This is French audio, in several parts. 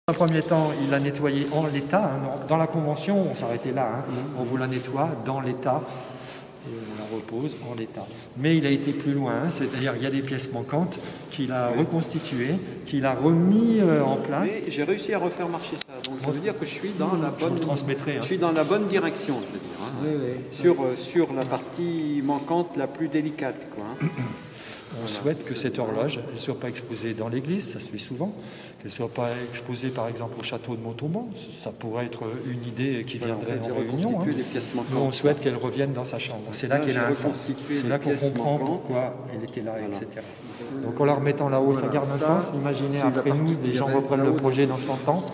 Dans un premier temps, il l'a nettoyé en l'état. Hein. Dans la convention, on s'arrêtait là. Hein. On vous la nettoie dans l'état et on la repose en l'état. Mais il a été plus loin, hein. C'est-à-dire qu'il y a des pièces manquantes qu'il a reconstituées, qu'il a remis en place. Mais j'ai réussi à refaire marcher ça. Donc ça veut dire que je suis dans la bonne, je suis dans la bonne direction, je veux dire. Hein. Oui. Sur la partie manquante la plus délicate, quoi. Hein. On souhaite que cette horloge ne soit pas exposée dans l'église, ça se fait souvent, qu'elle ne soit pas exposée par exemple au château de Montauban, ça pourrait être une idée qui viendrait en réunion. Hein. Nous, on souhaite qu'elle revienne dans sa chambre. C'est là qu'elle a un sens. C'est là qu'on comprend pourquoi elle était là, etc. Donc en la remettant là-haut, ça garde un sens. Imaginez après nous, les gens reprennent le projet dans 100 ans.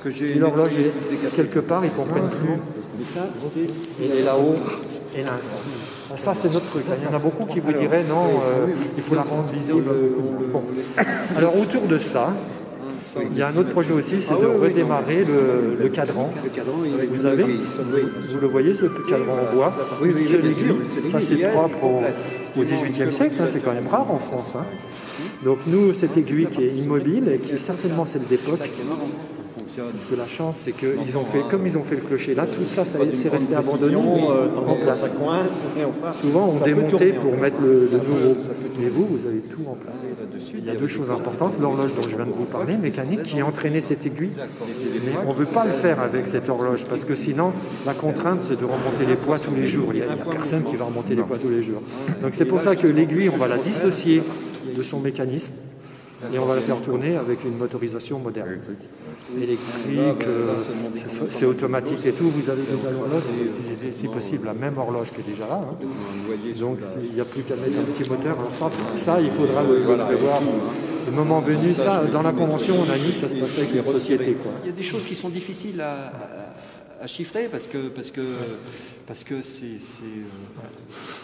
Si l'horloge est quelque part, ils comprennent plus. Elle est là-haut, elle a un sens. Ça, c'est notre truc. Il y en a beaucoup qui vous diraient non, il faut la rendre visible. Bon. Alors, autour de ça, il y a un autre projet aussi, c'est de redémarrer le cadran. Vous avez, vous le voyez, ce cadran en bois. C'est l'aiguille. Ça, c'est propre au XVIIIe siècle. Hein, c'est quand même rare en France. Hein. Donc, nous, cette aiguille qui est immobile et qui est certainement celle d'époque. Parce que la chance, c'est qu'ils ont fait, comme ils ont fait le clocher là, tout ça, c'est resté abandonné en place. Souvent, on démontait pour mettre le nouveau. Mais vous avez tout en place. Il y a deux choses importantes. L'horloge dont je viens de vous parler, mécanique, qui a entraîné cette aiguille. Mais on ne veut pas le faire avec cette horloge, parce que sinon, la contrainte, c'est de remonter les poids tous les jours. Il n'y a personne qui va remonter les poids tous les jours. Donc c'est pour ça que l'aiguille, on va la dissocier de son mécanisme. Et on va la faire tourner avec une motorisation moderne. Électrique, c'est automatique et tout. Vous avez déjà l'horloge, vous utilisez si possible la même horloge qui est déjà là. Hein. Donc il n'y a plus qu'à mettre un petit moteur. Alors ça il faudra le prévoir. Le moment venu, ça, dans la convention, on a mis que ça se passerait avec les sociétés. Quoi. Il y a des choses qui sont difficiles à chiffrer parce que c'est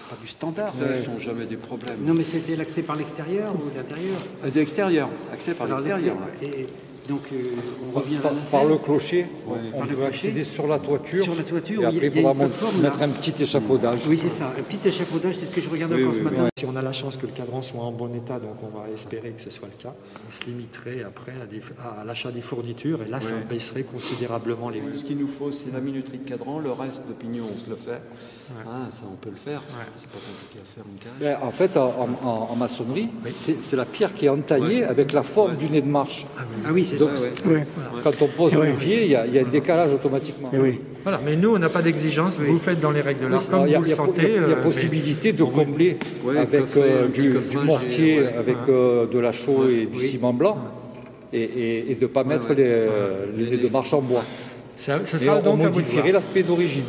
pas du standard, ce ne sont jamais des problèmes. Non, mais c'était l'accès par l'extérieur ou l'intérieur? De l'extérieur, accès par l'extérieur. Et donc on revient par le clocher, on peut accéder sur la toiture. Sur la toiture, et après il faudra mettre un petit échafaudage. Oui, c'est ça, un petit échafaudage, c'est ce que je regarde encore ce matin. Si on a la chance que le cadran soit en bon état, donc on va espérer que ce soit le cas, on se limiterait après à l'achat des fournitures et là ça baisserait considérablement les coûts. Ce qu'il nous faut, c'est la minuterie de cadran, le reste de pignon, on se le fait. Ça, on peut le faire, c'est pas compliqué à faire une cage. En fait, en maçonnerie, c'est la pierre qui est entaillée avec la forme du nez de marche. Ah oui, c'est donc, quand on pose le pied, il y a un décalage automatiquement. Voilà, mais nous, on n'a pas d'exigence. Vous faites dans les règles de l'art comme vous le sentez. Il y a possibilité de combler avec du mortier, avec de la chaux et du ciment blanc, et de ne pas mettre les nez de marche en bois. Ça sera donc on modifierait l'aspect d'origine.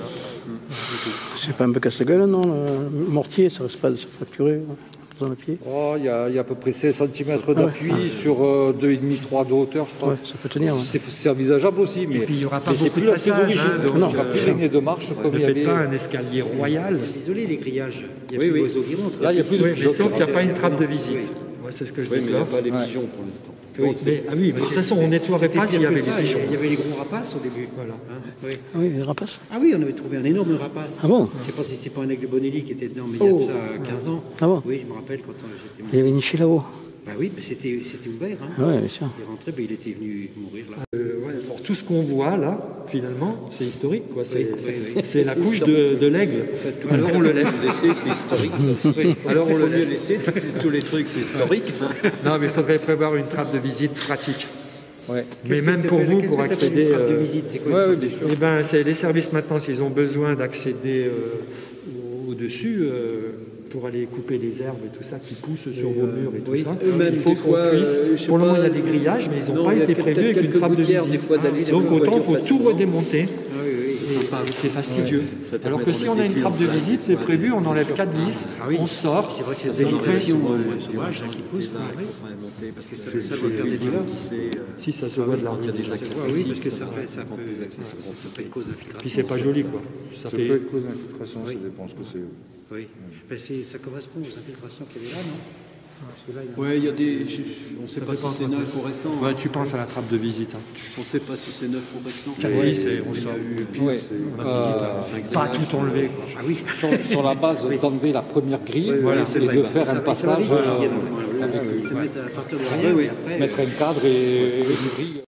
C'est pas un peu casse-gueule, non? Le mortier, ça risque pas de se fracturer dans le pied? Il y a à peu près 16 cm d'appui sur 2,5-3 de hauteur, je pense. Ça peut tenir. C'est envisageable aussi, mais c'est plus l'aspect d'origine. Donc il n'y aura plus les nez de marche comme il y avait. Ne faites pas un escalier royal. Désolé, les grillages. Il n'y a plus d'oiseaux qui rentrent. Là, il n'y a plus de sauf qu'il n'y a pas une trappe de visite. C'est ce que je dis. Mais il n'y a pas les pigeons pour l'instant. Mais de toute façon, on ne nettoierait pas s'il y avait des pigeons. Il y avait les gros rapaces au début. Voilà. Oui, les rapaces. Ah oui, on avait trouvé un énorme rapace. Ah bon? Je ne sais pas si c'est pas un aigle de Bonelli qui était dedans, mais il y a de ça 15 ans. Ah bon? Oui, je me rappelle quand j'étais. Il y avait niché là-haut. Bah oui, mais c'était ouvert. Hein. Oui, bien sûr. Il est rentré, il était venu mourir là. Pour tout ce qu'on voit là, finalement, c'est historique. C'est la couche de l'aigle. Alors on le laisse. C'est historique. Alors on le laisse. Tous les trucs, c'est historique. Non, mais il faudrait prévoir une trappe de visite pratique. Mais même que pour vous, pour accéder... Une trappe de visite, c'est quoi? Oui, bien sûr. Eh ben, c'est les services maintenant, s'ils ont besoin d'accéder au-dessus, pour aller couper les herbes et tout ça qui poussent sur vos murs et tout ça. Même il faut qu'on puisse. Pour le moment, il y a des grillages, mais ils n'ont pas été prévus avec une trappe de visite. Donc autant, il faut tout redémonter. C'est fastidieux. Alors que si on a une trappe de visite, c'est prévu, on enlève 4 vis, on sort. C'est vrai que c'est des impressions sauvages qui poussent. Parce que ça doit faire des douleurs. Si ça se voit de la rue. Oui, parce que ça fait une cause d'infiltration. Puis c'est pas joli, quoi. Ça peut être cause d'infiltration, ça dépend ce que c'est. Oui, ça correspond aux infiltrations qu'il y avait là, non? Oui, il y a des... On ne sait pas si c'est neuf ou récent. Ouais, tu penses à la trappe de visite. On ne sait pas si c'est neuf ou récent. Oui, on sort. Pas tout enlever. Ah oui. Sur la base d'enlever la première grille et de faire un passage avec mettre un cadre et une grille.